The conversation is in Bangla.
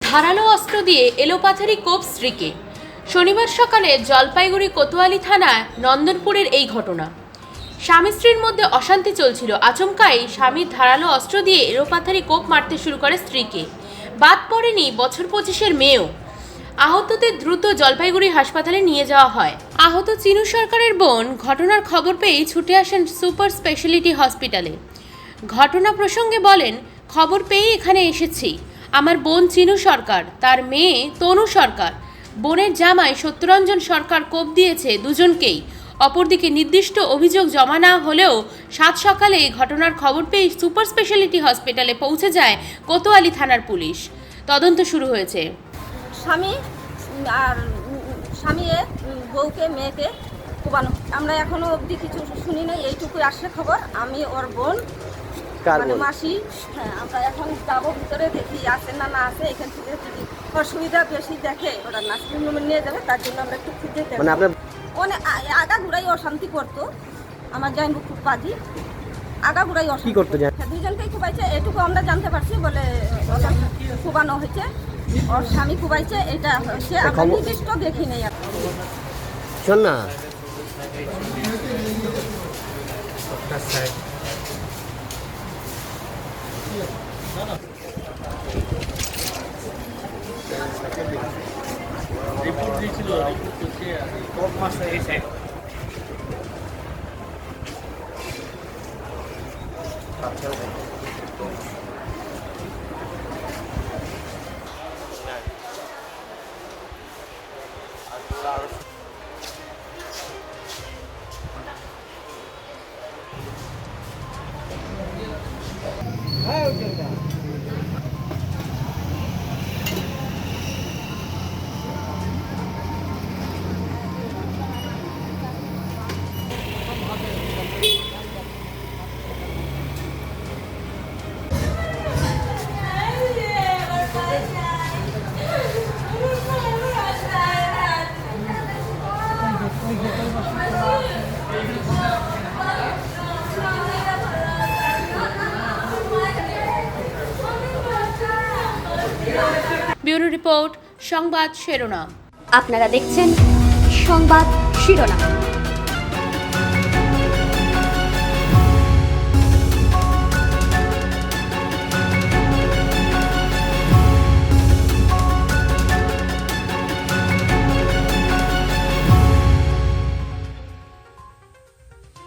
ধারালো অস্ত্র দিয়ে এলোপাথারি কোপ স্ত্রীকে। শনিবার সকালে জলপাইগুড়ি কোতোয়ালি থানায় নন্দনপুরের এই ঘটনা। স্বামী স্ত্রীর মধ্যে অশান্তি চলছিল। আচমকাই স্বামীর ধারালো অস্ত্র দিয়ে এলোপাথারি কোপ মারতে শুরু করে স্ত্রীকে। বাদ পড়েনি বছর 25-এর মেয়েও। আহতদের দ্রুত জলপাইগুড়ি হাসপাতালে নিয়ে যাওয়া হয়। আহত চিনু সরকারের বোন ঘটনার খবর পেয়ে ছুটে আসেন সুপার স্পেশালিটি হসপিটালে। ঘটনা প্রসঙ্গে বলেন, খবর পেয়ে এখানে এসেছি। আমার বোন চিনু সরকার, তার মেয়ে তনু সরকার, বোনের জামাই সত্যরঞ্জন সরকার কোপ দিয়েছে দুজনকেই। অপরদিকে নির্দিষ্ট অভিযোগ জমা না হলেও সাত সকালে ঘটনার খবর পেয়ে সুপার স্পেশালিটি হসপিটালে পৌঁছে যায় কোতোয়ালি থানার পুলিশ। তদন্ত শুরু হয়েছে। স্বামী আর স্বামী বউকে মেয়েকে কোবানো, আমরা এখনো অবধি কিছু শুনি নাই। এইটুকুই আসছে খবর। আমি ওর বোন মানে মাসি, হ্যাঁ, আমরা এখন যাবো ভিতরে, দেখি আছে না না আছে। এখান থেকে যদি ওর সুবিধা বেশি দেখে ওরা নার্সিং হোমে নিয়ে যাবে, তার জন্য আমরা একটু খুঁজে দেখি। অনেক আগাগুড়াই অশান্তি করতো। আমার জামাইবু খুব বাজি, আগাগুড়াই অশান্তি করতো। দুজনকেই খুবাইছে, এটুকু আমরা জানতে পারছি। বলে খুবানো হয়েছে, ওর স্বামী খুবাইছে, এটা হচ্ছে আমরা নির্দিষ্ট দেখি নেই। শোন না, রিপোর্ট দিয়েছিল, রিপোর্ট করছে কোপ মাস্টার এই সাইড। ব্যুরো রিপোর্ট, সংবাদ শিরোনাম। আপনারা দেখছেন সংবাদ শিরোনাম।